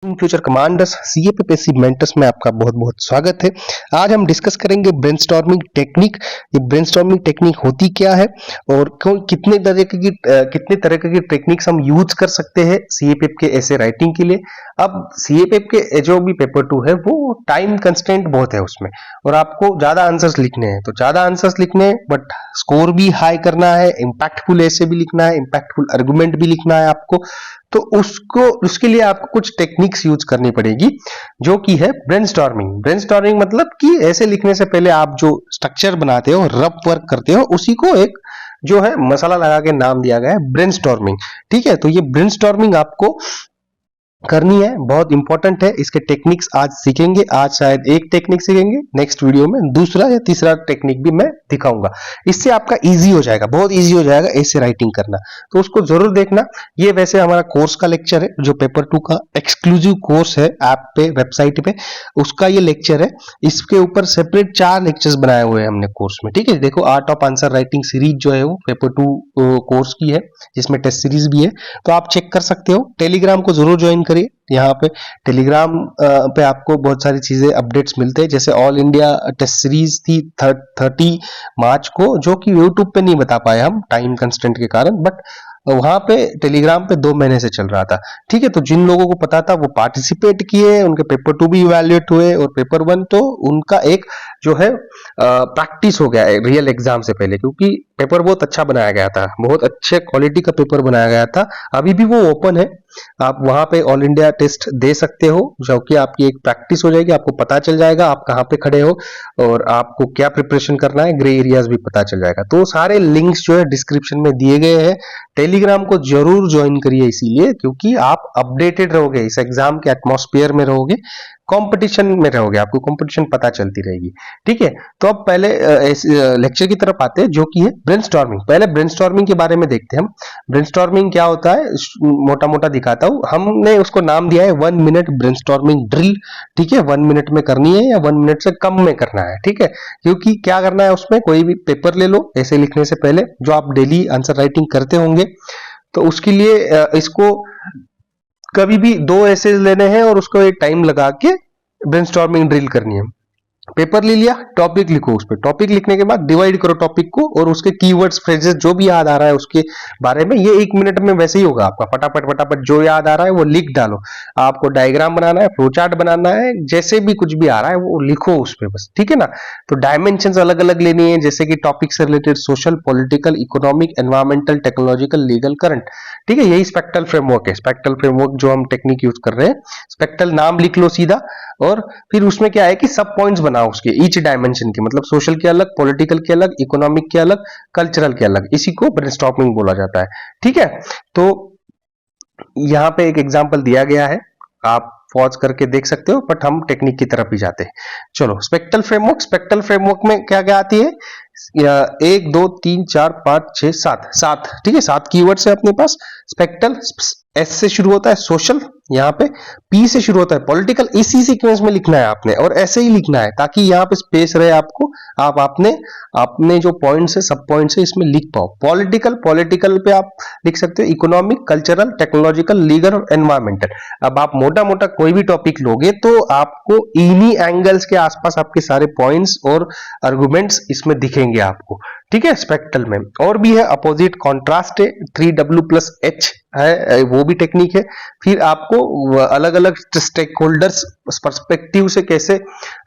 Future commanders सीएपीपीएससी mentors में आपका बहुत बहुत स्वागत है। आज हम डिस्कस करेंगे ब्रेनस्टॉर्मिंग टेक्निक। ये ब्रेनस्टॉर्मिंग टेक्निक होती क्या है और कितने तरह की टेक्निक्स हम यूज कर सकते हैं सीएपीएफ के ऐसे राइटिंग के लिए। अब सीएपीएफ के जो भी पेपर 2 है वो टाइम कंस्ट्रेंट बहुत है उसमें, और आपको ज्यादा आंसर्स लिखने हैं, तो ज्यादा आंसर्स लिखने हैं बट स्कोर भी हाई करना है, इम्पैक्टफुल ऐसे भी लिखना है, इम्पैक्टफुल आर्गुमेंट भी लिखना है आपको। तो उसके लिए आपको कुछ टेक्निक्स यूज करनी पड़ेगी, जो कि है ब्रेनस्टॉर्मिंग। ब्रेनस्टॉर्मिंग मतलब कि ऐसे लिखने से पहले आप जो स्ट्रक्चर बनाते हो, रफ वर्क करते हो, उसी को एक जो है मसाला लगा के नाम दिया गया है ब्रेनस्टॉर्मिंग। ठीक है, तो ये ब्रेनस्टॉर्मिंग आपको करनी है, बहुत इंपॉर्टेंट है। इसके टेक्निक्स आज सीखेंगे। आज शायद एक टेक्निक सीखेंगे, नेक्स्ट वीडियो में दूसरा या तीसरा टेक्निक भी मैं दिखाऊंगा। इससे आपका इजी हो जाएगा, बहुत इजी हो जाएगा ऐसे राइटिंग करना, तो उसको जरूर देखना। ये वैसे हमारा कोर्स का लेक्चर है, जो पेपर 2 का एक्सक्लूसिव कोर्स है ऐप पे, वेबसाइट पे, उसका ये लेक्चर है। इसके ऊपर सेपरेट 4 लेक्चर्स बनाए हुए हैं हमने कोर्स में। ठीक है, देखो art of answer writing series जो है वो पेपर 2 कोर्स की है, जिसमें टेस्ट सीरीज भी है, तो आप चेक कर सकते हो। टेलीग्राम को जरूर ज्वाइन करिए। यहाँ पे टेलीग्राम पे आपको बहुत सारी चीजें, अपडेट्स मिलते हैं। जैसे ऑल इंडिया टेस्ट सीरीज थी 30 मार्च को, जो कि यूट्यूब पे नहीं बता पाए हम टाइम कंस्टेंट के कारण, बट वहां पे टेलीग्राम पे 2 महीने से चल रहा था। ठीक है, तो जिन लोगों को पता था वो पार्टिसिपेट किए, उनके पेपर 2 भी इवैल्यूएट हुए, और पेपर 1 तो उनका एक जो है प्रैक्टिस हो गया है रियल एग्जाम से पहले, क्योंकि पेपर बहुत अच्छा बनाया गया था, बहुत अच्छे क्वालिटी का पेपर बनाया गया था। अभी भी वो ओपन है, आप वहां पे ऑल इंडिया टेस्ट दे सकते हो, जो कि आपकी एक प्रैक्टिस हो जाएगी। आपको पता चल जाएगा आप कहाँ पे खड़े हो और आपको क्या प्रिपरेशन करना है, ग्रे एरियाज भी पता चल जाएगा। तो सारे लिंक्स जो है डिस्क्रिप्शन में दिए गए हैं। टेलीग्राम को जरूर ज्वाइन करिए, इसीलिए क्योंकि आप अपडेटेड रहोगे, इस एग्जाम के एटमॉस्फेयर में रहोगे, कंपटीशन में रहोगे, आपको कंपटीशन पता चलती रहेगी। ठीक है, तो अब पहले लेक्चर की तरफ आते हैं, जो कि है ब्रेनस्टॉर्मिंग। पहले ब्रेनस्टॉर्मिंग के बारे में देखते हैं हम। ब्रेनस्टॉर्मिंग क्या होता है, मोटा मोटा दिखाता हूं। हमने उसको नाम दिया है 1 मिनट ब्रेनस्टॉर्मिंग ड्रिल। ठीक है, 1 मिनट में करनी है या 1 मिनट से कम में करना है। ठीक है, क्योंकि क्या करना है, उसमें कोई भी पेपर ले लो ऐसे लिखने से पहले, जो आप डेली आंसर राइटिंग करते होंगे, तो उसके लिए इसको कभी भी 2 ऐसे लेने हैं और उसको एक टाइम लगा के ब्रेनस्टॉर्मिंग ड्रिल करनी है। पेपर ले लिया, टॉपिक लिखो, उस पर टॉपिक लिखने के बाद डिवाइड करो टॉपिक को, और उसके कीवर्ड्स फ्रेजेस जो भी याद आ रहा है उसके बारे में, ये 1 मिनट में वैसे ही होगा आपका। फटाफट फटाफट जो याद आ रहा है वो लिख डालो। आपको डायग्राम बनाना है, फ्लो चार्ट बनाना है, जैसे भी कुछ भी आ रहा है वो लिखो उस पर बस। ठीक है ना, तो डायमेंशंस अलग अलग लेनी है, जैसे कि टॉपिक से related social, political, economic, environmental, technological, legal, current. ठीक है, यही स्पेक्ट्रल फ्रेमवर्क है। स्पेक्ट्रल फ्रेमवर्क जो हम टेक्निक यूज कर रहे हैं, स्पेक्ट्रल नाम लिख लो सीधा, और फिर उसमें क्या है कि सब पॉइंट्स बनाओ उसके, ईच डायमेंशन के, मतलब सोशल के अलग, पॉलिटिकल के अलग, इकोनॉमिक के अलग, कल्चरल के अलग। इसी को ब्रेनस्टॉर्मिंग बोला जाता है। ठीक है, तो यहाँ पे एक एग्जांपल दिया गया है, आप पॉज करके देख सकते हो, बट हम टेक्निक की तरफ ही जाते हैं। चलो, स्पेक्ट्रल फ्रेमवर्क। स्पेक्ट्रल फ्रेमवर्क में क्या क्या आती है, 1 2 3 4 5 6 7। ठीक है, 7 कीवर्ड्स है अपने पास। स्पेक्ट्रल, एस से शुरू होता है सोशल, यहाँ पे पी से शुरू होता है पॉलिटिकल। इसी सीक्वेंस में लिखना है आपने, और ऐसे ही लिखना है ताकि यहाँ पे स्पेस रहे आपको, आप आपने जो पॉइंट्स है, सब पॉइंट्स है, इसमें लिख पाओ। पॉलिटिकल पे आप लिख सकते हो इकोनॉमिक, कल्चरल, टेक्नोलॉजिकल, लीगल और एनवायरमेंटल। अब आप मोटा मोटा कोई भी टॉपिक लोगे तो आपको इन्हीं एंगल्स के आसपास आपके सारे पॉइंट्स और आर्गुमेंट्स इसमें दिखेंगे आपको। ठीक है, स्पेक्ट्रल में और भी है, अपोजिट, कॉन्ट्रास्ट है, 3W+H है, वो भी टेक्निक है। फिर आपको अलग अलग स्टेक होल्डर्स पर्सपेक्टिव से कैसे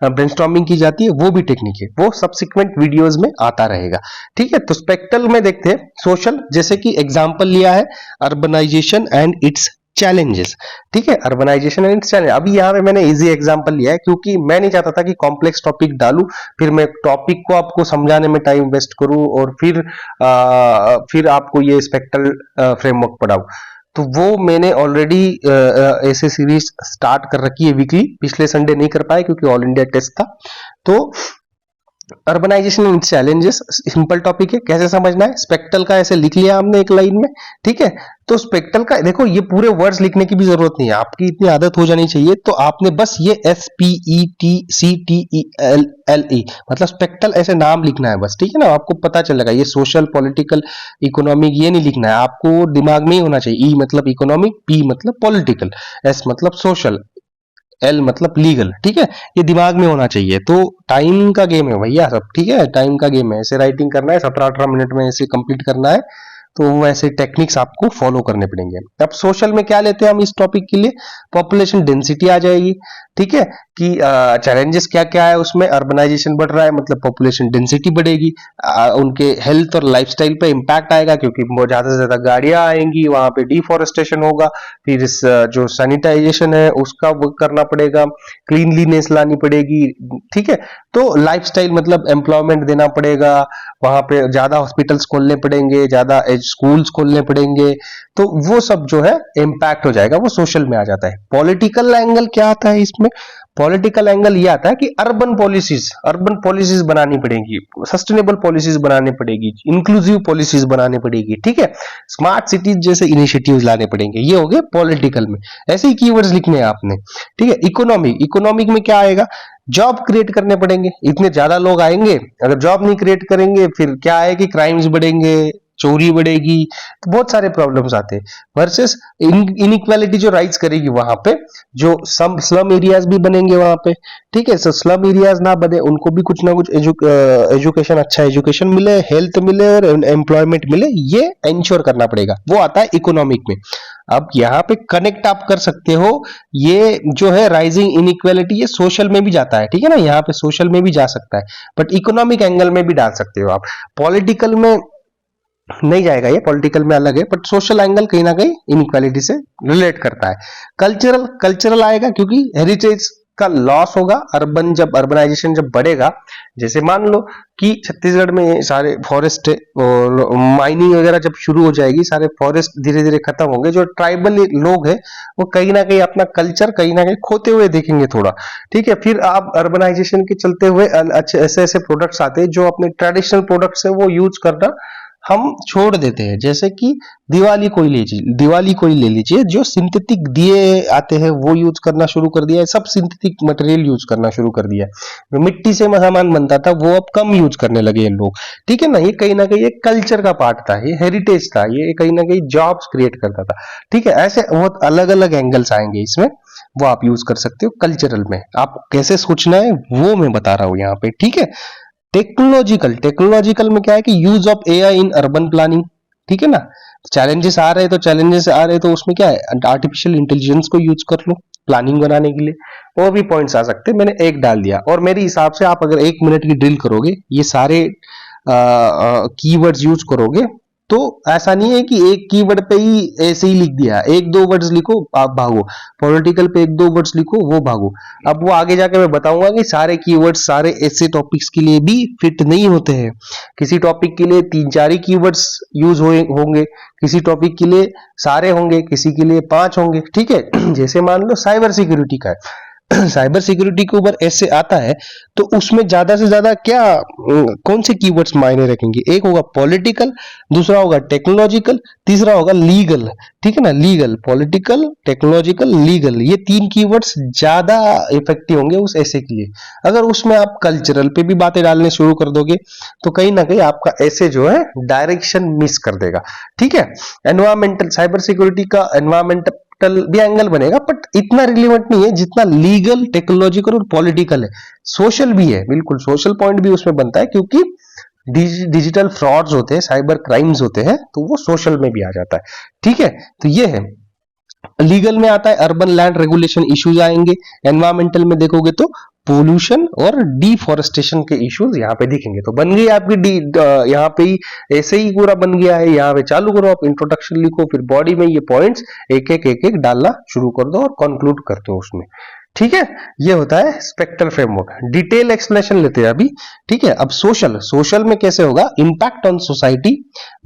ब्रेनस्टॉर्मिंग की जाती है, वो भी टेक्निक है, वो सब्सिक्वेंट वीडियोस में आता रहेगा। ठीक है, तो स्पेक्ट्रल में देखते हैं सोशल, जैसे कि एग्जांपल लिया है अर्बनाइजेशन एंड इट्स चैलेंजेस। ठीक है, अर्बनाइजेशन एंड इट्स चैलेंज। अभी यहाँ पे मैंने इजी एग्जांपल लिया है, क्योंकि मैं नहीं चाहता था कि कॉम्प्लेक्स टॉपिक डालूं, फिर मैं टॉपिक को आपको समझाने में टाइम वेस्ट करूं, और फिर आपको ये स्पेक्ट्रल फ्रेमवर्क पढ़ाऊं। तो वो मैंने ऑलरेडी ऐसे सीरीज स्टार्ट कर रखी है वीकली। पिछले संडे नहीं कर पाए क्योंकि ऑल इंडिया टेस्ट था। तो urbanisation and challenges, simple topic है, कैसे समझना है, स्पेक्ट्रल का ऐसे लिख लिया हमने एक लाइन में, ठीक है। तो स्पेक्ट्रल का देखो, ये पूरे वर्ड्स लिखने की भी जरूरत नहीं है, आपकी इतनी आदत हो जानी चाहिए, तो आपने बस ये SPECTLE मतलब स्पेक्ट्रल ऐसे नाम लिखना है बस, ठीक है ना, आपको पता चलेगा। ये सोशल, पॉलिटिकल, इकोनॉमिक ये नहीं लिखना है आपको, दिमाग में ही होना चाहिए। ई मतलब इकोनॉमिक, P मतलब पॉलिटिकल, S मतलब सोशल, एल मतलब लीगल, ठीक है, ये दिमाग में होना चाहिए। तो टाइम का गेम है भैया सब, ठीक है, टाइम का गेम है, ऐसे राइटिंग करना है 17-18 मिनट में ऐसे कंप्लीट करना है, तो वैसे टेक्निक्स आपको फॉलो करने पड़ेंगे। अब सोशल में क्या लेते हैं हम इस टॉपिक के लिए, पॉपुलेशन डेंसिटी आ जाएगी, ठीक है, कि चैलेंजेस क्या क्या है उसमें, अर्बनाइजेशन बढ़ रहा है मतलब पॉपुलेशन डेंसिटी बढ़ेगी, उनके हेल्थ और लाइफस्टाइल पे इम्पैक्ट आएगा क्योंकि ज्यादा से ज्यादा गाड़ियां आएंगी, वहां पे डिफोरेस्टेशन होगा, फिर इस जो सैनिटाइजेशन है उसका वर्क करना पड़ेगा, क्लीनलीनेस लानी पड़ेगी, ठीक है। तो लाइफस्टाइल मतलब एम्प्लॉयमेंट देना पड़ेगा, वहां पे ज्यादा हॉस्पिटल्स खोलने पड़ेंगे, ज्यादा स्कूल्स खोलने पड़ेंगे, तो वो सब जो है इम्पैक्ट हो जाएगा, वो सोशल में आ जाता है। पॉलिटिकल एंगल क्या आता है इसमें, पॉलिटिकल एंगल ये आता है कि अर्बन पॉलिसीज बनानी पड़ेगी, सस्टेनेबल पॉलिसीज बनानी पड़ेगी, इंक्लूसिव पॉलिसीज बनानी पड़ेगी, ठीक है, स्मार्ट सिटीज जैसे इनिशिएटिव्स लाने पड़ेंगे, ये हो गए पॉलिटिकल में। ऐसे ही कीवर्ड्स लिखने हैं आपने, ठीक है। इकोनॉमिक में क्या आएगा, जॉब क्रिएट करने पड़ेंगे, इतने ज्यादा लोग आएंगे, अगर जॉब नहीं क्रिएट करेंगे फिर क्या है कि क्राइम्स बढ़ेंगे, चोरी बढ़ेगी, तो बहुत सारे प्रॉब्लम्स आते हैं। वर्सेस इनइक्वालिटी जो राइज करेगी वहां पे, जो स्लम एरियाज भी बनेंगे वहां पे, ठीक है। स्लम एरियाज ना बने, उनको भी कुछ ना कुछ एजुकेशन, अच्छा एजुकेशन मिले, हेल्थ मिले और एम्प्लॉयमेंट मिले, ये इंश्योर करना पड़ेगा, वो आता है इकोनॉमिक में। अब यहाँ पे कनेक्ट आप कर सकते हो, ये जो है राइजिंग इनइक्वालिटी, ये सोशल में भी जाता है, ठीक है ना, यहाँ पे सोशल में भी जा सकता है, बट इकोनॉमिक एंगल में भी डाल सकते हो आप। पॉलिटिकल में नहीं जाएगा, ये पॉलिटिकल में अलग है, बट सोशल एंगल कहीं ना कहीं इनइक्वालिटी से रिलेट करता है। कल्चरल आएगा क्योंकि हेरिटेज का लॉस होगा, जब अर्बनाइजेशन जब बढ़ेगा, जैसे मान लो कि छत्तीसगढ़ में सारे फॉरेस्ट और माइनिंग वगैरह जब शुरू हो जाएगी, सारे फॉरेस्ट धीरे धीरे खत्म होंगे, जो ट्राइबल लोग हैं वो कहीं ना कहीं अपना कल्चर कहीं ना कहीं खोते हुए देखेंगे थोड़ा, ठीक है। फिर आप अर्बनाइजेशन के चलते हुए अच्छे ऐसे ऐसे प्रोडक्ट्स आते हैं जो अपने ट्रेडिशनल प्रोडक्ट्स है वो यूज करना हम छोड़ देते हैं, जैसे कि दिवाली कोई ले लीजिए, जो सिंथेटिक दिए आते हैं वो यूज करना शुरू कर दिया है, सब सिंथेटिक मटेरियल यूज करना शुरू कर दिया है, जो मिट्टी से सामान बनता था वो अब कम यूज करने लगे हैं लोग, ठीक है ना। ये कहीं ना कहीं एक कल्चर का पार्ट था, ये हेरिटेज था, ये कहीं ना कहीं जॉब्स क्रिएट करता था, ठीक है। ऐसे बहुत अलग अलग एंगल्स आएंगे इसमें, वो आप यूज कर सकते हो। कल्चरल में आप कैसे सोचना है वो मैं बता रहा हूं यहाँ पे, ठीक है। टेक्नोलॉजिकल में क्या है कि use of AI in urban planning, ठीक है ना। चैलेंजेस आ रहे हैं तो उसमें क्या है, आर्टिफिशियल इंटेलिजेंस को यूज कर लो प्लानिंग बनाने के लिए, और भी पॉइंट्स आ सकते हैं, मैंने एक डाल दिया। और मेरे हिसाब से आप अगर 1 मिनट की ड्रिल करोगे, ये सारे कीवर्ड्स यूज करोगे, तो ऐसा नहीं है कि एक कीवर्ड पे ही ऐसे ही लिख दिया, एक दो वर्ड्स लिखो आप भागो, पॉलिटिकल पे एक दो वर्ड्स लिखो वो भागो। अब वो आगे जाके मैं बताऊंगा कि सारे कीवर्ड्स सारे ऐसे टॉपिक्स के लिए भी फिट नहीं होते हैं, किसी टॉपिक के लिए 3-4 ही कीवर्ड्स यूज होंगे, किसी टॉपिक के लिए सारे होंगे, किसी के लिए 5 होंगे, ठीक है। जैसे मान लो साइबर सिक्योरिटी का है, साइबर सिक्योरिटी के ऊपर ऐसे आता है, तो उसमें ज्यादा से ज्यादा क्या कौन से कीवर्ड्स मायने रखेंगे, एक होगा पॉलिटिकल, दूसरा होगा टेक्नोलॉजिकल, तीसरा होगा लीगल, ठीक है ना। लीगल, पॉलिटिकल, टेक्नोलॉजिकल, लीगल, ये 3 कीवर्ड्स ज्यादा इफेक्टिव होंगे उस ऐसे के लिए। अगर उसमें आप कल्चरल पे भी बातें डालने शुरू कर दोगे तो कहीं ना कहीं आपका ऐसे जो है डायरेक्शन मिस कर देगा, ठीक है। एनवायरमेंटल, साइबर सिक्योरिटी का एनवायरमेंटल भी एंगल बनेगा, बट इतना रिलेवेंट नहीं है जितना लीगल, टेक्नोलॉजिकल और पॉलिटिकल है। सोशल भी है, बिल्कुल सोशल पॉइंट भी उसमें बनता है, क्योंकि डिजिटल फ्रॉड्स होते हैं, साइबर क्राइम्स होते हैं, तो वो सोशल में भी आ जाता है, ठीक है। तो ये है, लीगल में आता है अर्बन लैंड रेगुलेशन इश्यूज आएंगे, एनवायरमेंटल में देखोगे तो पोल्यूशन और डिफॉरेस्टेशन के इश्यूज यहाँ पे दिखेंगे। तो बन गई आपकी यहाँ पे ही ऐसे ही पूरा बन गया है, यहाँ पे चालू करो आप, इंट्रोडक्शन लिखो, फिर बॉडी में ये पॉइंट्स एक एक डालना शुरू कर दो और कंक्लूड करते हो उसमें, ठीक है, ये होता है स्पेक्ट्रल फ्रेमवर्क। डिटेल एक्सप्लेनेशन लेते हैं अभी। ठीक है, अब सोशल, सोशल में कैसे होगा, impact on society,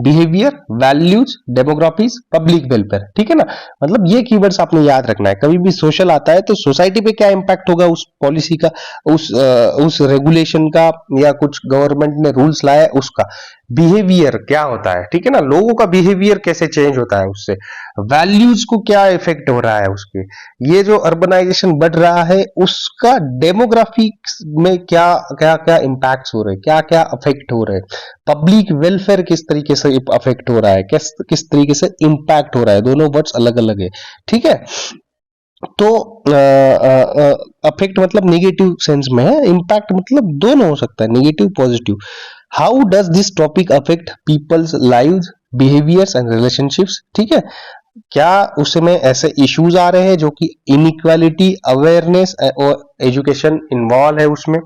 behaviour, values, demographies, public welfare. ठीक है ना, मतलब ये कीवर्ड्स आपने याद रखना है। कभी भी सोशल आता है तो सोसाइटी पे क्या इंपैक्ट होगा उस पॉलिसी का, उस रेगुलेशन का, या कुछ गवर्नमेंट ने रूल्स लाया है उसका। बिहेवियर क्या होता है, ठीक है ना, लोगों का बिहेवियर कैसे चेंज होता है उससे। वैल्यूज को क्या इफेक्ट हो रहा है उसके, ये जो अर्बनाइजेशन बढ़ रहा है उसका डेमोग्राफी में क्या क्या क्या इंपैक्ट्स हो रहे हैं, क्या क्या अफेक्ट हो रहे हैं। पब्लिक वेलफेयर किस तरीके से अफेक्ट हो रहा है, किस तरीके से इंपैक्ट हो रहा है, दोनों वर्ड्स अलग अलग है। ठीक है, तो अफेक्ट मतलब नेगेटिव सेंस में है, इंपैक्ट मतलब दोनों हो सकता है, negative positive. How does this topic affect people's lives, behaviours and relationships. ठीक है, क्या उसमें ऐसे इश्यूज आ रहे हैं जो कि इनइक्वालिटी, अवेयरनेस और एजुकेशन इन्वॉल्व है उसमें,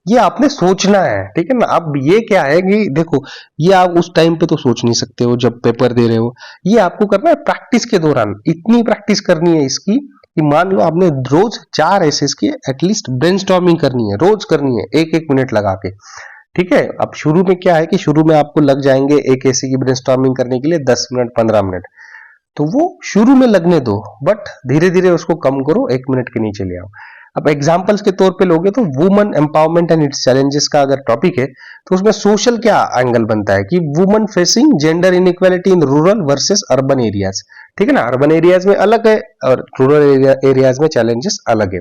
ये आपने सोचना है। ठीक है ना, अब ये क्या है कि देखो, ये आप उस टाइम पे तो सोच नहीं सकते हो जब पेपर दे रहे हो, ये आपको करना है प्रैक्टिस के दौरान। इतनी प्रैक्टिस करनी है इसकी कि मान लो आपने रोज 4 एसेस की एटलीस्ट ब्रेनस्टॉर्मिंग करनी है, रोज करनी है, एक एक मिनट लगा के। ठीक है, अब शुरू में क्या है कि शुरू में आपको लग जाएंगे एक एसे की ब्रेनस्टॉर्मिंग करने के लिए 10 मिनट 15 मिनट, तो वो शुरू में लगने दो, बट धीरे धीरे उसको कम करो, 1 मिनट के नीचे ले आओ। अब एग्जाम्पल्स के तौर पे लोगे तो woman empowerment and its challenges का अगर टॉपिक है तो उसमें सोशल क्या एंगल बनता है कि woman facing gender inequality in rural versus urban areas. ठीक है ना, अर्बन एरियाज में अलग है और रूरल एरियाज में चैलेंजेस अलग है।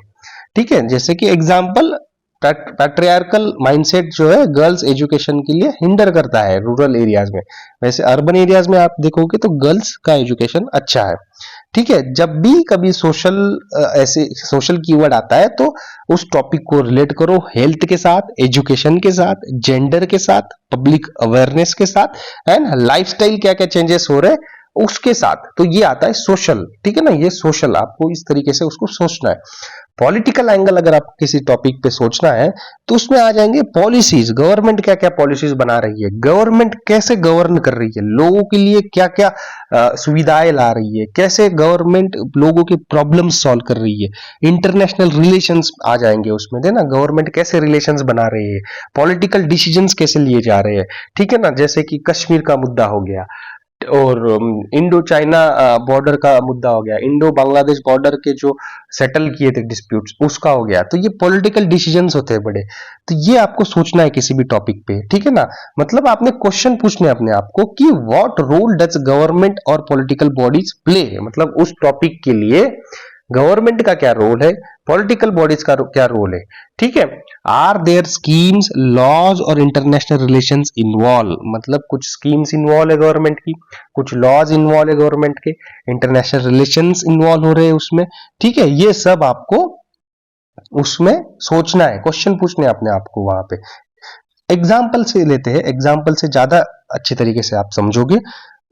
ठीक है, जैसे कि एग्जाम्पल, पैट्रियार्कल माइंडसेट जो है गर्ल्स एजुकेशन के लिए हिंडर करता है रूरल एरियाज में। वैसे अर्बन एरियाज में आप देखोगे तो गर्ल्स का एजुकेशन अच्छा है। ठीक है, जब भी कभी सोशल ऐसे सोशल कीवर्ड आता है तो उस टॉपिक को रिलेट करो हेल्थ के साथ, एजुकेशन के साथ, जेंडर के साथ, पब्लिक अवेयरनेस के साथ, एंड लाइफस्टाइल क्या क्या चेंजेस हो रहे हैं उसके साथ। तो ये आता है सोशल। ठीक है ना, ये सोशल, आपको इस तरीके से उसको सोचना है। पॉलिटिकल एंगल अगर आपको किसी टॉपिक पे सोचना है तो उसमें आ जाएंगे पॉलिसीज, गवर्नमेंट क्या क्या पॉलिसीज बना रही है, गवर्नमेंट कैसे गवर्न कर रही है, लोगों के लिए क्या क्या सुविधाएं ला रही है, कैसे गवर्नमेंट लोगों की प्रॉब्लम सॉल्व कर रही है। इंटरनेशनल रिलेशंस आ जाएंगे उसमें, देना गवर्नमेंट कैसे रिलेशंस बना रही है, पॉलिटिकल डिसीजंस कैसे लिए जा रहे हैं। ठीक है ना, जैसे कि कश्मीर का मुद्दा हो गया, और इंडो चाइना बॉर्डर का मुद्दा हो गया, इंडो बांग्लादेश बॉर्डर के जो सेटल किए थे डिस्प्यूट्स उसका हो गया। तो ये पॉलिटिकल डिसीजंस होते हैं बड़े, तो ये आपको सोचना है किसी भी टॉपिक पे। ठीक है ना, मतलब आपने क्वेश्चन पूछने अपने आप को कि व्हाट रोल डज गवर्नमेंट और पॉलिटिकल बॉडीज प्ले, मतलब उस टॉपिक के लिए गवर्नमेंट का क्या रोल है, पॉलिटिकल बॉडीज का क्या रोल है। ठीक है, आर देयर स्कीम्स, लॉज और इंटरनेशनल रिलेशंस इन्वॉल्व, मतलब कुछ स्कीम्स इन्वॉल्व है गवर्नमेंट की, कुछ लॉज इन्वॉल्व है गवर्नमेंट के, इंटरनेशनल रिलेशंस इन्वॉल्व हो रहे हैं उसमें। ठीक है, ये सब आपको उसमें सोचना है, क्वेश्चन पूछने अपने आप को वहां पे। एग्जाम्पल से लेते हैं, एग्जाम्पल से ज्यादा अच्छे तरीके से आप समझोगे।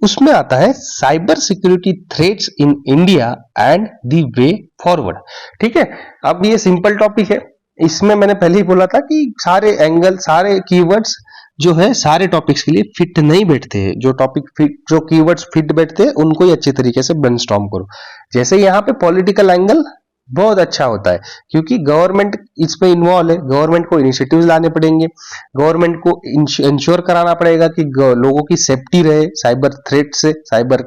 उसमें आता है cyber security threats in India and the way forward. ठीक है, अब ये सिंपल टॉपिक है, इसमें मैंने पहले ही बोला था कि सारे एंगल, सारे कीवर्ड्स जो है सारे टॉपिक्स के लिए फिट नहीं बैठते हैं। जो टॉपिक फिट, जो कीवर्ड्स फिट बैठते हैं उनको ही अच्छे तरीके से ब्रेनस्टॉर्म करो। जैसे यहाँ पे पॉलिटिकल एंगल बहुत अच्छा होता है क्योंकि गवर्नमेंट इसमें इन्वॉल्व है, गवर्नमेंट को इनिशिएटिव्स लाने पड़ेंगे, गवर्नमेंट को इंश्योर कराना पड़ेगा कि लोगों की सेफ्टी रहे साइबर थ्रेट से, साइबर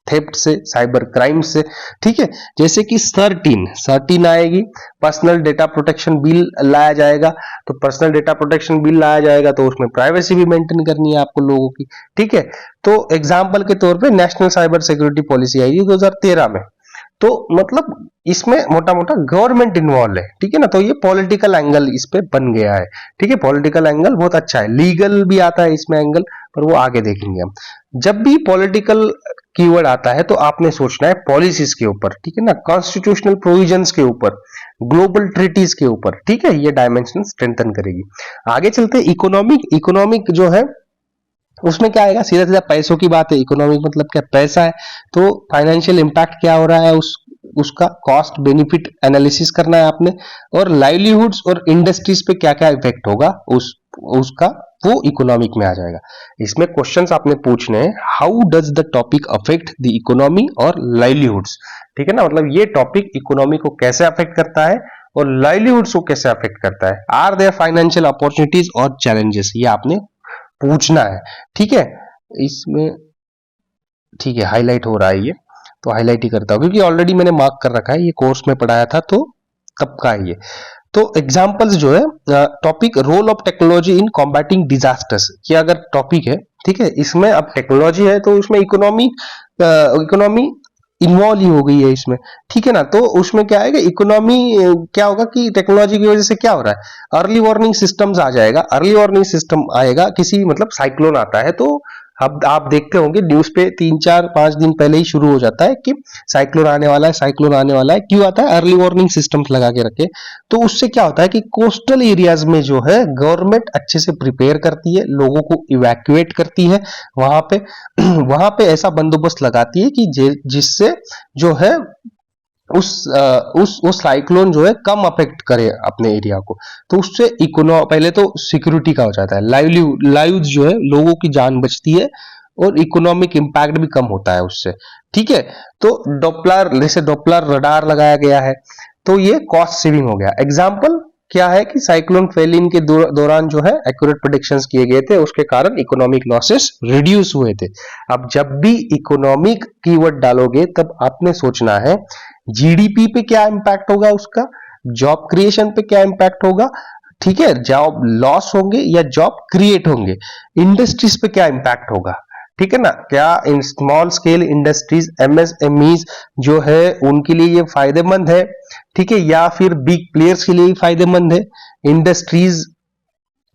थेफ्ट से, साइबर क्राइम से। ठीक है, जैसे कि 13 आएगी, पर्सनल डेटा प्रोटेक्शन बिल लाया जाएगा। तो पर्सनल डेटा प्रोटेक्शन बिल लाया जाएगा तो उसमें प्राइवेसी भी मेंटेन करनी है आपको लोगों की। ठीक है, तो एग्जाम्पल के तौर पे नेशनल साइबर सिक्योरिटी पॉलिसी आई 2013 में, तो मतलब इसमें मोटा मोटा गवर्नमेंट इन्वॉल्व है। ठीक है ना, तो ये पॉलिटिकल एंगल इस पे बन गया है। ठीक है, पॉलिटिकल एंगल बहुत अच्छा है, लीगल भी आता है इसमें एंगल, पर वो आगे देखेंगे हम। जब भी पॉलिटिकल कीवर्ड आता है तो आपने सोचना है पॉलिसीज के ऊपर, ठीक है ना, कॉन्स्टिट्यूशनल प्रोविजंस के ऊपर, ग्लोबल ट्रीटीज के ऊपर। ठीक है, ये डायमेंशन स्ट्रेंथन करेगी। आगे चलते इकोनॉमिक, इकोनॉमिक जो है उसमें क्या आएगा, सीधा सीधा पैसों की बात है। इकोनॉमिक मतलब क्या, पैसा है, तो फाइनेंशियल इम्पैक्ट क्या हो रहा है उसका कॉस्ट बेनिफिट एनालिसिस करना है आपने, और लाइवलीहुड्स और इंडस्ट्रीज पे क्या क्या इफेक्ट होगा उसका, वो इकोनॉमिक में आ जाएगा। इसमें क्वेश्चंस आपने पूछने हैं, how does the topic affect the economy और लाइवलीहुड्स। ठीक है ना, मतलब ये टॉपिक इकोनॉमी को कैसे अफेक्ट करता है और लाइवलीहुड्स को कैसे अफेक्ट करता है। आर देयर फाइनेंशियल अपॉर्चुनिटीज और चैलेंजेस, ये आपने पूछना है। ठीक है, इसमें ठीक है हाईलाइट हो रहा है ये, तो हाईलाइट ही करता हूं क्योंकि ऑलरेडी मैंने मार्क कर रखा है, ये कोर्स में पढ़ाया था तो तब का है ये। तो एग्जांपल्स जो है, topic role of technology in combating disasters, ये अगर टॉपिक है, ठीक है, इसमें अब टेक्नोलॉजी है तो उसमें इकोनॉमी इन्वॉल्व ही हो गई है इसमें, ठीक है ना। तो उसमें क्या आएगा, इकोनॉमी क्या होगा कि टेक्नोलॉजी की वजह से क्या हो रहा है, अर्ली वार्निंग सिस्टम्स आ जाएगा, अर्ली वार्निंग सिस्टम आएगा, किसी मतलब साइक्लोन आता है तो अब आप देखते होंगे न्यूज पे 3-4-5 दिन पहले ही शुरू हो जाता है कि साइक्लोन आने वाला है, साइक्लोन आने वाला है। क्यों आता है, अर्ली वार्निंग सिस्टम्स लगा के रखे। तो उससे क्या होता है कि कोस्टल एरियाज में जो है गवर्नमेंट अच्छे से प्रिपेयर करती है, लोगों को इवैक्यूएट करती है वहां पे वहां पे ऐसा बंदोबस्त लगाती है कि जिससे जो है उस साइक्लोन जो है कम अफेक्ट करे अपने एरिया को। तो उससे पहले तो सिक्योरिटी का हो जाता है, लाइव्स जो है लोगों की जान बचती है और इकोनॉमिक इंपैक्ट भी कम होता है उससे। ठीक है, तो जैसे डॉपलर रडार लगाया गया है तो ये कॉस्ट सेविंग हो गया। एग्जाम्पल क्या है कि साइक्लोन फेलिन के दौरान जो है एक्यूरेट प्रेडिक्शंस किए गए थे, उसके कारण इकोनॉमिक लॉसेस रिड्यूस हुए थे। अब जब भी इकोनॉमिक कीवर्ड डालोगे तब आपने सोचना है जीडीपी पे क्या इंपैक्ट होगा, उसका जॉब क्रिएशन पे क्या इंपैक्ट होगा, ठीक है, जॉब लॉस होंगे या जॉब क्रिएट होंगे, इंडस्ट्रीज पे क्या इंपैक्ट होगा, ठीक है ना, क्या in small scale industries MSMEs जो है उनके लिए ये फायदेमंद है, ठीक है, या फिर बिग प्लेयर्स के लिए फायदेमंद है।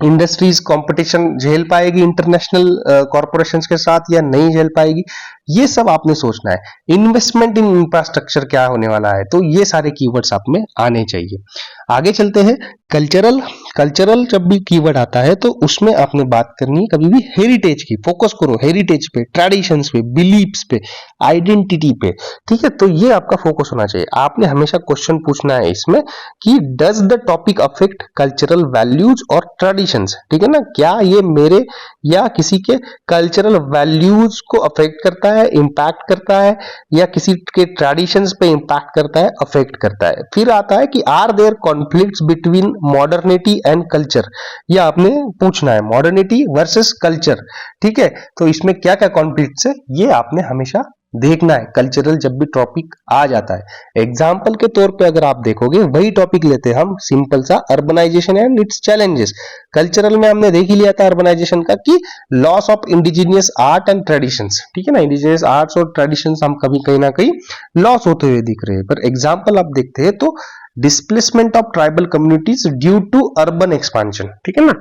इंडस्ट्रीज कंपटीशन झेल पाएगी इंटरनेशनल कॉर्पोरेशंस के साथ या नहीं झेल पाएगी, ये सब आपने सोचना है। इन्वेस्टमेंट इन इंफ्रास्ट्रक्चर क्या होने वाला है, तो ये सारे कीवर्ड्स आप में आने चाहिए। आगे चलते हैं, कल्चरल जब भी कीवर्ड आता है तो उसमें आपने बात करनी है कभी भी हेरिटेज की, फोकस करो हेरिटेज पे, ट्रेडिशंस पे, बिलीव्स पे, आइडेंटिटी पे, ठीक है, तो ये आपका फोकस होना चाहिए। आपने हमेशा क्वेश्चन पूछना है इसमें कि does the topic affect cultural values और ट्रेडिशंस, ठीक है ना, क्या ये मेरे या किसी के कल्चरल वैल्यूज को अफेक्ट करता है, इंपैक्ट करता है, या किसी के ट्रेडिशंस पे इंपैक्ट करता है, अफेक्ट करता है। फिर आता है कि are there conflicts between modernity and culture, ये आपने पूछना है, मॉडर्निटी वर्सेस कल्चर, ठीक है, तो इसमें क्या क्या कॉन्फ्लिक्ट्स है ये आपने हमेशा देखना है कल्चरल जब भी टॉपिक आ जाता है। एग्जाम्पल के तौर पे अगर आप देखोगे वही टॉपिक लेते हैं हम, सिंपल सा, urbanisation and its challenges. Cultural में हमने देख ही लिया था अर्बनाइजेशन का कि loss of indigenous art and traditions, ठीक है ना, इंडिजीनियस आर्ट्स और ट्रेडिशंस हम कहीं ना कहीं लॉस होते हुए दिख रहे हैं। पर एग्जाम्पल आप देखते हैं तो displacement of tribal communities due to urban expansion, ठीक है ना।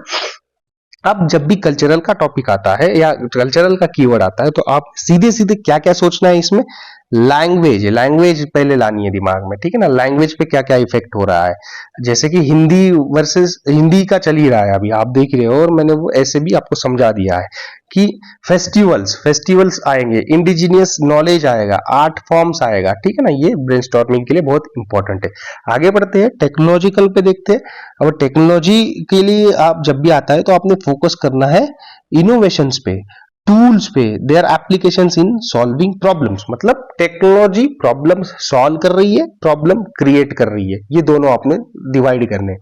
अब जब भी कल्चरल का टॉपिक आता है या कल्चरल का कीवर्ड आता है तो आप सीधे सीधे क्या क्या सोचना है इसमें, लैंग्वेज पहले लानी है दिमाग में, ठीक है ना, लैंग्वेज पे क्या क्या इफेक्ट हो रहा है। जैसे कि हिंदी वर्सेस हिंदी का चल ही रहा है अभी, आप देख रहे हो, और मैंने वो ऐसे भी आपको समझा दिया है कि फेस्टिवल्स आएंगे, इंडिजिनियस नॉलेज आएगा, आर्ट फॉर्म्स आएगा, ठीक है ना, ये ब्रेनस्टॉर्मिंग के लिए बहुत इंपॉर्टेंट है। आगे बढ़ते हैं, टेक्नोलॉजिकल पे देखते हैं। अब टेक्नोलॉजी के लिए आप जब भी आता है तो आपने फोकस करना है इनोवेशंस पे, टूल्स पे, their applications in solving problems, मतलब टेक्नोलॉजी प्रॉब्लम्स सॉल्व कर रही है, प्रॉब्लम क्रिएट कर रही है, ये दोनों आपने डिवाइड करने।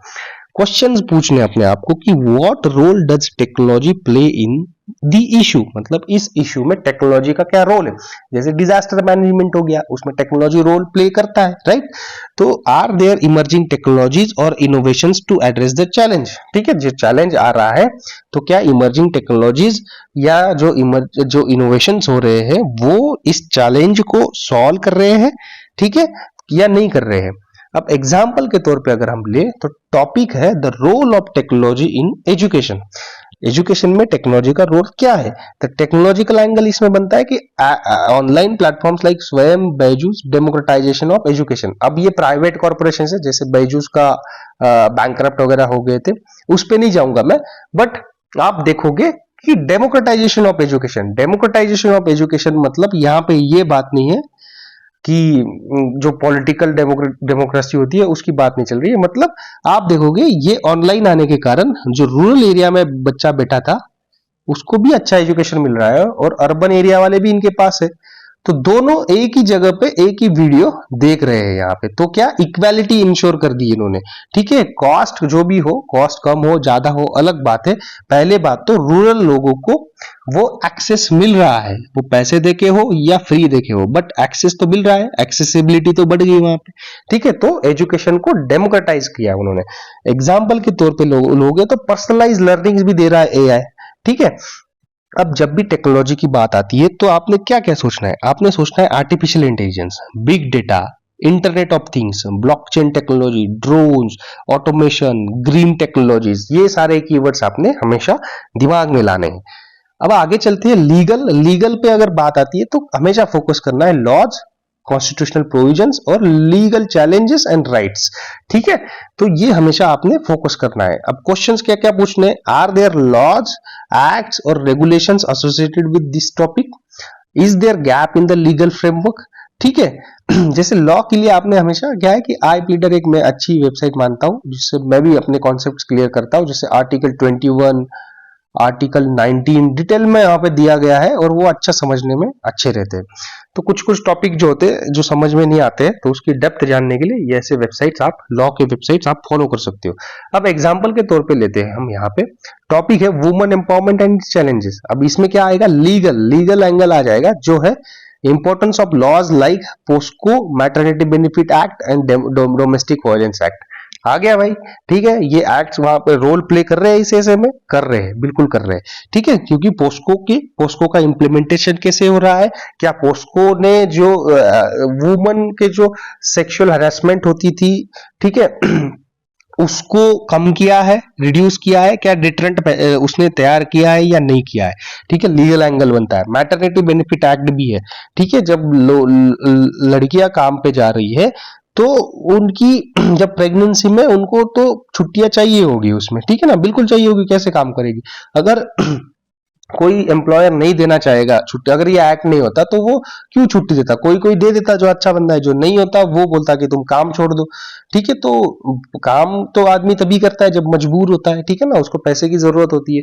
क्वेश्चंस पूछने अपने आप को कि what role does technology play in the issue, मतलब इस इशू में टेक्नोलॉजी का क्या रोल है। जैसे डिजास्टर मैनेजमेंट हो गया, उसमें टेक्नोलॉजी रोल प्ले करता है, राइट। तो आर देयर इमर्जिंग टेक्नोलॉजीज और innovations to address the challenge, ठीक है, जो चैलेंज आ रहा है तो क्या इमर्जिंग टेक्नोलॉजीज या जो इनोवेशंस हो रहे हैं वो इस चैलेंज को सॉल्व कर रहे हैं, ठीक है, या नहीं कर रहे हैं। अब एग्जाम्पल के तौर पे अगर हम ले तो टॉपिक है the role of technology in education. Education में टेक्नोलॉजी का रोल क्या है, तो टेक्नोलॉजिकल एंगल इसमें बनता है कि ऑनलाइन प्लेटफॉर्म्स लाइक स्वयं, बैजूस, डेमोक्रेटाइजेशन ऑफ एजुकेशन। अब ये प्राइवेट कॉर्पोरेशन है, जैसे बैजूस का बैंकरप्ट वगैरह हो गए थे, उस पे नहीं जाऊंगा मैं, बट आप देखोगे कि डेमोक्रेटाइजेशन ऑफ एजुकेशन मतलब यहाँ पे ये बात नहीं है कि जो पॉलिटिकल डेमोक्रेसी होती है उसकी बात नहीं चल रही है, मतलब आप देखोगे ये ऑनलाइन आने के कारण जो रूरल एरिया में बच्चा बैठा था उसको भी अच्छा एजुकेशन मिल रहा है और अर्बन एरिया वाले भी इनके पास है, तो दोनों एक ही जगह पे एक ही वीडियो देख रहे हैं यहाँ पे, तो क्या इक्वालिटी इंश्योर कर दी इन्होंने। ठीक है, कॉस्ट जो भी हो, कॉस्ट कम हो ज्यादा हो अलग बात है, पहले बात तो रूरल लोगों को वो एक्सेस मिल रहा है, वो पैसे देके हो या फ्री देके हो, बट एक्सेस तो मिल रहा है, एक्सेसिबिलिटी तो बढ़ गई वहां पे। ठीक है, तो एजुकेशन को डेमोक्रेटाइज किया उन्होंने। एग्जाम्पल के तौर पे लोगे तो पर्सनलाइज लर्निंग भी दे रहा है एआई। ठीक है, अब जब भी टेक्नोलॉजी की बात आती है तो आपने क्या क्या सोचना है, आपने सोचना है artificial intelligence, big data, internet of things, blockchain technology, drones, automation, green technologies, ये सारे कीवर्ड्स आपने हमेशा दिमाग में लाने हैं। अब आगे चलते हैं लीगल। लीगल पे अगर बात आती है तो हमेशा फोकस करना है लॉज, कॉन्स्टिट्यूशनल प्रोविजंस और लीगल चैलेंजेस एंड राइट्स। ठीक है, तो ये हमेशा आपने फोकस करना है। अब क्वेश्चंस क्या क्या पूछने, आर देयर लॉज, एक्ट्स और regulations associated with this topic, is there gap in the legal framework. ठीक है, जैसे लॉ के लिए आपने हमेशा क्या है कि आई प्लीडर एक मैं अच्छी वेबसाइट मानता हूं जिससे मैं भी अपने कॉन्सेप्ट्स क्लियर करता हूं, जैसे आर्टिकल 21, आर्टिकल 19 डिटेल में यहाँ पे दिया गया है और वो अच्छा समझने में अच्छे रहते हैं। तो कुछ कुछ टॉपिक जो होते हैं जो समझ में नहीं आते हैं तो उसकी डेप्थ जानने के लिए ये ऐसे वेबसाइट्स आप, लॉ के वेबसाइट्स आप फॉलो कर सकते हो। अब एग्जांपल के तौर पे लेते हैं हम, यहाँ पे टॉपिक है वुमेन एम्पावरमेंट एंड चैलेंजेस। अब इसमें क्या आएगा, लीगल एंगल आ जाएगा, जो है importance of laws like POCSO, maternity benefit act and domestic violence act. आ गया भाई। ठीक है, ये एक्ट्स वहां पे रोल प्ले कर रहे हैं, इस ऐसे में कर रहे हैं, बिल्कुल कर रहे हैं। ठीक है, क्योंकि पोस्को का इम्प्लीमेंटेशन कैसे हो रहा है, क्या पोस्को ने जो वुमन के जो सेक्सुअल हरासमेंट होती थी, ठीक है उसको कम किया है, रिड्यूस किया है, क्या डिटरेंट उसने तैयार किया है या नहीं किया है। ठीक है, लीगल एंगल बनता है। मैटरनिटी बेनिफिट एक्ट भी है। ठीक है, जब लड़कियां काम पे जा रही है तो उनकी जब प्रेगनेंसी में उनको तो छुट्टियां चाहिए होगी उसमें, ठीक है ना, बिल्कुल चाहिए होगी, कैसे काम करेगी अगर कोई एम्प्लॉयर नहीं देना चाहेगा छुट्टी, अगर ये एक्ट नहीं होता तो वो क्यों छुट्टी देता, कोई कोई दे देता जो अच्छा बंदा है, जो नहीं होता वो बोलता कि तुम काम छोड़ दो। ठीक है, तो काम तो आदमी तभी करता है जब मजबूर होता है, ठीक है ना, उसको पैसे की जरूरत होती है।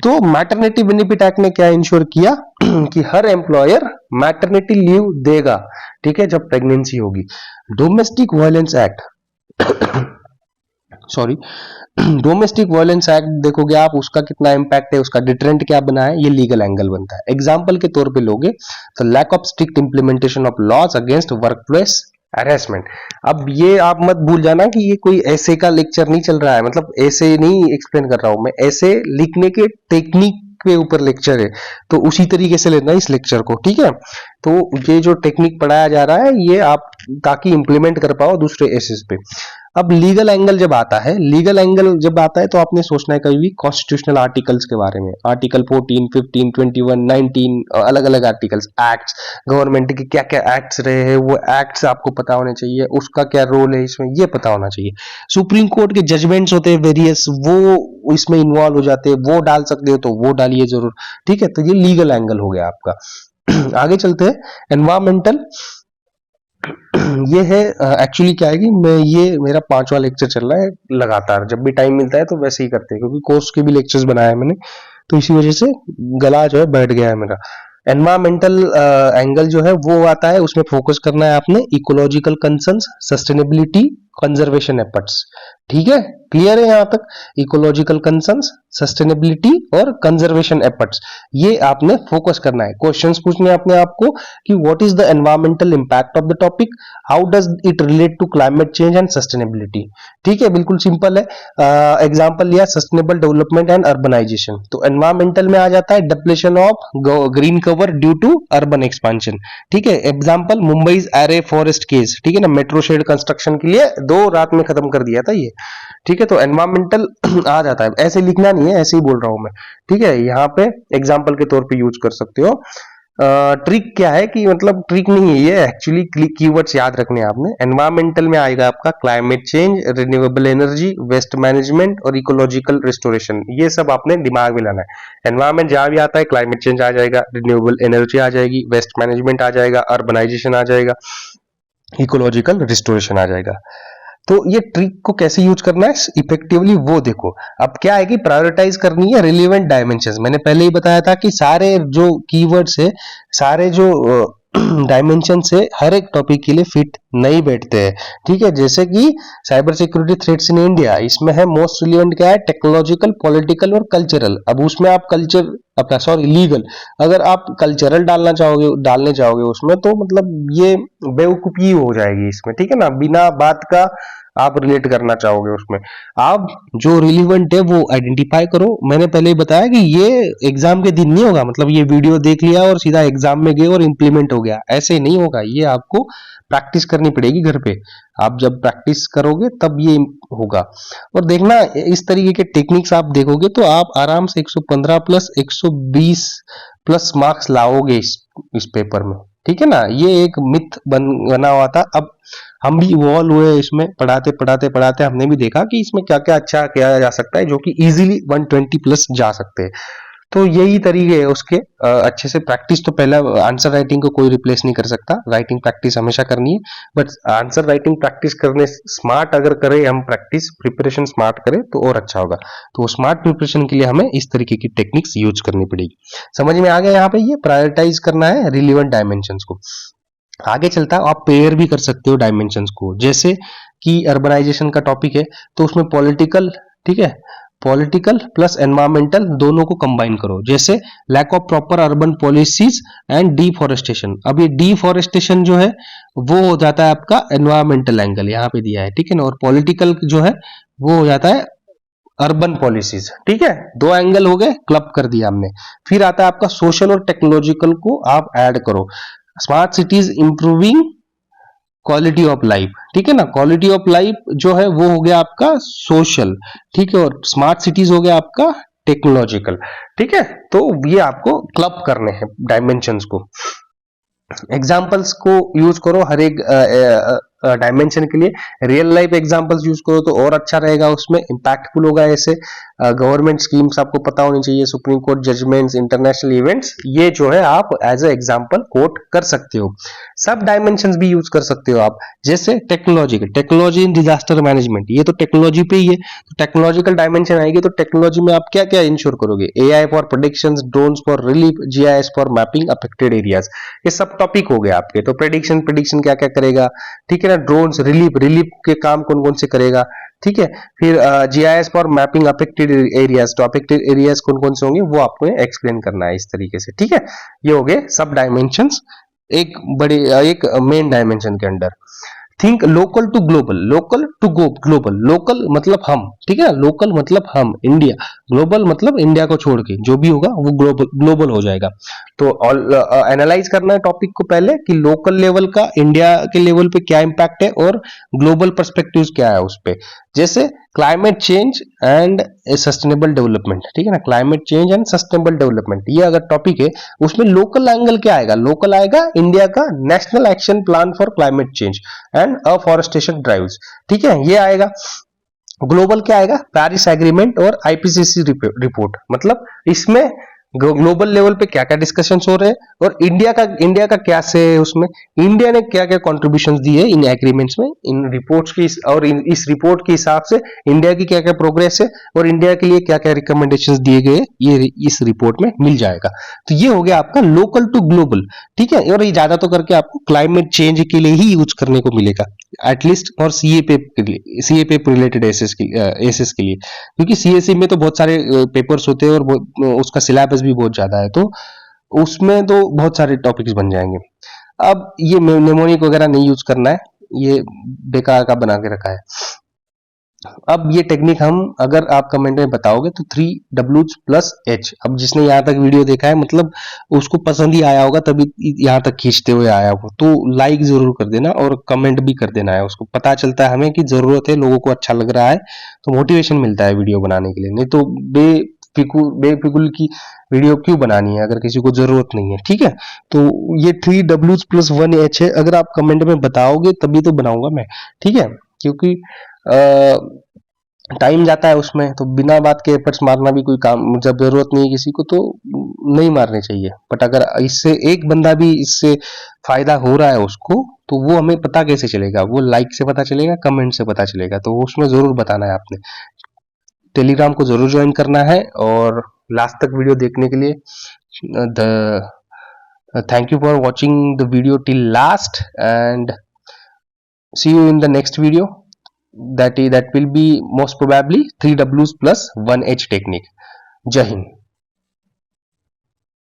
तो मैटरनिटी बेनिफिट एक्ट ने क्या इंश्योर किया कि हर एम्प्लॉयर मैटरनिटी लीव देगा, ठीक है, जब प्रेगनेंसी होगी। Domestic violence act sorry domestic violence act देखोगे आप, उसका कितना इंपैक्ट है, उसका डिटरेंट क्या बना है, ये लीगल एंगल बनता है। एग्जांपल के तौर पे लोगे तो lack of strict implementation of laws against workplace harassment. अब ये आप मत भूल जाना कि ये कोई ऐसे का लेक्चर नहीं चल रहा है, मतलब ऐसे नहीं एक्सप्लेन कर रहा हूं मैं, ऐसे लिखने के टेक्निक के ऊपर लेक्चर है, तो उसी तरीके से लेना इस लेक्चर को। ठीक है, तो ये जो टेक्निक पढ़ाया जा रहा है ये आप ताकि इंप्लीमेंट कर पाओ दूसरे एसेस पे। अब लीगल एंगल जब आता है, लीगल एंगल जब आता है तो आपने सोचना है कभी भी कॉन्स्टिट्यूशनल आर्टिकल्स के बारे में, आर्टिकल 14, 15, 21, 19, अलग अलग आर्टिकल्स, एक्ट्स, गवर्नमेंट के क्या क्या एक्ट्स रहे हैं वो एक्ट्स आपको पता होने चाहिए, उसका क्या रोल है इसमें ये पता होना चाहिए। सुप्रीम कोर्ट के जजमेंट्स होते हैं वेरियस, वो इसमें इन्वॉल्व हो जाते हैं, वो डाल सकते हो तो वो डालिए जरूर। ठीक है, तो ये लीगल एंगल हो गया आपका। आगे चलते हैं, एनवायरमेंटल। ये है एक्चुअली क्या है कि मैं, ये मेरा 5वां लेक्चर चल रहा है लगातार, जब भी टाइम मिलता है तो वैसे ही करते हैं, क्योंकि कोर्स के भी लेक्चर्स बनाए हैं मैंने, तो इसी वजह से गला जो है बैठ गया है मेरा। एनवायरमेंटल एंगल जो है वो आता है, उसमें फोकस करना है आपने ecological concerns, sustainability, conservation efforts. ठीक है, क्लियर है यहाँ तक, इकोलॉजिकल कंसर्न्स, सस्टेनेबिलिटी और कंजर्वेशन एफर्ट्स, ये आपने फोकस करना है। क्वेश्चंस पूछने अपने आपको कि what is the environmental impact of the topic, how does it relate to climate change and sustainability. ठीक है, बिल्कुल सिंपल है। एग्जांपल लिया सस्टेनेबल डेवलपमेंट एंड अर्बनाइजेशन, तो एनवायरमेंटल में आ जाता है depletion of green cover due to urban expansion. ठीक है, example Mumbai Aarey forest case, ठीक है ना, मेट्रो शेड कंस्ट्रक्शन के लिए 2 रात में खत्म कर दिया था ये। ठीक है, तो एनवायरमेंटल आ जाता है, ऐसे लिखना नहीं है, ऐसे ही बोल रहा हूं मैं। ठीक है, यहाँ पे एग्जांपल के तौर पे यूज कर सकते हो। ट्रिक क्या है कि मतलब ट्रिक नहीं है ये, एक्चुअली कीवर्ड्स याद रखने हैं आपने। एनवायरमेंटल में आएगा आपका climate change, renewable energy, waste management और इकोलॉजिकल रिस्टोरेशन, ये सब आपने दिमाग में लाना है। एनवायरमेंट जहां भी आता है क्लाइमेट चेंज आ जाएगा, रिन्यूएबल एनर्जी आ जाएगी, वेस्ट मैनेजमेंट आ जाएगा, अर्बनाइजेशन आ जाएगा, इकोलॉजिकल रिस्टोरेशन आ जाएगा। तो ये ट्रिक को कैसे यूज करना है इफेक्टिवली वो देखो। अब क्या है कि प्रायोरिटाइज करनी है रिलेवेंट डायमेंशंस। मैंने पहले ही बताया था कि सारे जो कीवर्ड्स है, सारे जो डायमेंशन से हर एक टॉपिक के लिए फिट नहीं बैठते हैं। ठीक है, जैसे कि cyber security threats in India, इसमें है मोस्ट रिलेवेंट क्या है, टेक्नोलॉजिकल, पॉलिटिकल और कल्चरल। अब उसमें आप कल्चर अपना सॉरी लीगल, अगर आप कल्चरल डालने जाओगे उसमें तो मतलब ये बेवकूफी हो जाएगी इसमें। ठीक है ना, बिना बात का आप रिलेट करना चाहोगे उसमें। आप जो रिलीवेंट है वो आइडेंटिफाई करो। मैंने पहले ही बताया कि ये एग्जाम के दिन नहीं होगा, मतलब ये वीडियो देख लिया और सीधा एग्जाम में गए और इम्प्लीमेंट हो गया, ऐसे नहीं होगा। ये आपको प्रैक्टिस करनी पड़ेगी घर पे। आप जब प्रैक्टिस करोगे तब ये होगा। और देखना, इस तरीके के टेक्निक्स आप देखोगे तो आप आराम से 115 प्लस 120 प्लस मार्क्स लाओगे इस पेपर में। ठीक है ना, ये एक मिथ बना हुआ था। अब हम भी इवॉल्व हुए इसमें, पढ़ाते पढ़ाते पढ़ाते हमने भी देखा कि इसमें क्या क्या अच्छा किया जा सकता है, जो कि इजीली 120 प्लस जा सकते हैं। तो यही तरीके है उसके। अच्छे से प्रैक्टिस, तो पहला आंसर राइटिंग को कोई रिप्लेस नहीं कर सकता, राइटिंग प्रैक्टिस हमेशा करनी है। बट आंसर राइटिंग प्रैक्टिस करने स्मार्ट अगर करें हम, प्रैक्टिस प्रिपरेशन स्मार्ट करें तो और अच्छा होगा। तो स्मार्ट प्रिपरेशन के लिए हमें इस तरीके की टेक्निक्स यूज करनी पड़ेगी। समझ में आ गया? यहाँ पे ये प्रायोरिटाइज करना है रिलीवेंट डायमेंशंस को। आगे चलता है, आप पेयर भी कर सकते हो डायमेंशंस को। जैसे कि अर्बनाइजेशन का टॉपिक है तो उसमें पॉलिटिकल, ठीक है, पॉलिटिकल प्लस एनवायरमेंटल दोनों को कंबाइन करो। जैसे lack of proper urban policies and deforestation. अब ये डिफॉरेस्टेशन जो है वो हो जाता है आपका एनवायरमेंटल एंगल, यहाँ पे दिया है। ठीक है ना, और पॉलिटिकल जो है वो हो जाता है अर्बन पॉलिसीज। ठीक है, दो एंगल हो गए, क्लब कर दिया हमने। फिर आता है आपका सोशल और टेक्नोलॉजिकल को आप ऐड करो। Smart cities improving quality of life. ठीक है ना, क्वालिटी ऑफ लाइफ जो है वो हो गया आपका सोशल। ठीक है, और स्मार्ट सिटीज हो गया आपका टेक्नोलॉजिकल। ठीक है, तो ये आपको क्लब करने हैं डायमेंशंस को। एग्जाम्पल्स को यूज करो हर एक डायमेंशन के लिए। रियल लाइफ एग्जाम्पल्स यूज करो तो और अच्छा रहेगा, उसमें इंपैक्टफुल होगा। ऐसे गवर्नमेंट स्कीम्स आपको पता होनी चाहिए, Supreme Court judgments, international events, ये जो है आप एज ए एग्जाम्पल कोट कर सकते हो। सब डायमेंशंस भी यूज कर सकते हो आप। जैसे टेक्नोलॉजी इन डिजास्टर मैनेजमेंट, ये तो टेक्नोलॉजी पे ही है। तो टेक्नोलॉजिकल डायमेंशन आएगी तो टेक्नोलॉजी में आप क्या क्या इंश्योर करोगे? AI for predictions, drones for relief, GIS for mapping affected areas. ये सब टॉपिक हो गए आपके। तो प्रेडिक्शन क्या क्या करेगा, ठीक है ना, ड्रोन्स, रिलीफ के काम कौन कौन से करेगा। ठीक है, फिर GIS for mapping affected areas, तो अफेक्टेड एरियाज कौन कौन से होंगे वो आपको एक्सप्लेन करना है इस तरीके से। ठीक है, ये हो गए सब डायमेंशंस एक बड़े एक मेन डायमेंशन के under. Think local to global, local to global. Local मतलब हम, ठीक है, लोकल मतलब हम इंडिया, ग्लोबल मतलब इंडिया को छोड़ के जो भी होगा वो ग्लोबल हो जाएगा। तो एनालाइज करना है टॉपिक को पहले कि लोकल लेवल का इंडिया के लेवल पे क्या इंपैक्ट है और ग्लोबल पर्सपेक्टिव क्या है उस पे। जैसे climate change and sustainable development. ठीक है ना, climate change and sustainable development, ये अगर टॉपिक है उसमें लोकल एंगल क्या आएगा? लोकल आएगा इंडिया का national action plan for climate change and afforestation drives. ठीक है, ये आएगा। ग्लोबल क्या आएगा? पेरिस एग्रीमेंट और आईपीसीसी रिपोर्ट। मतलब इसमें ग्लोबल लेवल पे क्या क्या डिस्कशंस हो रहे हैं और इंडिया का क्या से है उसमें, इंडिया ने क्या क्या कॉन्ट्रीब्यूशंस दिए इन एग्रीमेंट्स में, इन रिपोर्ट्स की, और इस रिपोर्ट के हिसाब से इंडिया की क्या क्या प्रोग्रेस है और इंडिया के लिए क्या क्या रिकमेंडेशंस दिए गए, ये इस रिपोर्ट में मिल जाएगा। तो ये हो गया आपका लोकल टू ग्लोबल। ठीक है, और ये ज्यादा तो करके आपको क्लाइमेट चेंज के लिए ही यूज करने को मिलेगा, एटलीस्ट और सीए पे रिलेटेड एसेस के लिए, क्योंकि सीएसई में तो बहुत सारे पेपर्स होते हैं और उसका सिलेबस भी बहुत ज्यादा है, तो उसमें तो बहुत सारे टॉपिक्स बन जाएंगे। अब ये नेमोनिक वगैरह नहीं यूज करना है, ये बेकार का बना के रखा है। अब ये टेक्निक हम, अगर आप कमेंट में बताओगे तो 3W+H। अब जिसने यहाँ तक वीडियो देखा है मतलब उसको पसंद ही आया होगा, तभी यहाँ तक खींचते हुए आया होगा। तो लाइक जरूर कर देना और कमेंट भी कर देना है, उसको पता चलता है हमें कि जरूरत है, लोगों को अच्छा लग रहा है, तो मोटिवेशन मिलता है वीडियो बनाने के लिए। नहीं तो बेफिकुल की वीडियो क्यों बनानी है अगर किसी को जरूरत नहीं है। ठीक है, तो ये 3W+1H है। अगर आप कमेंट में बताओगे तभी तो बनाऊंगा मैं। ठीक है, क्योंकि टाइम जाता है उसमें, तो बिना बात के एफर्ट्स मारना भी कोई काम, जब जरूरत नहीं है किसी को तो नहीं मारने चाहिए। बट अगर इससे एक बंदा भी इससे फायदा हो रहा है उसको, तो वो हमें पता कैसे चलेगा? वो लाइक से पता चलेगा, कमेंट से पता चलेगा, तो उसमें जरूर बताना है आपने। टेलीग्राम को जरूर ज्वाइन करना है। और लास्ट तक वीडियो देखने के लिए Thank you for watching the video till last, and see you in the next video. That will be most probably 3 Ws plus 1 H technique. Jai Hind.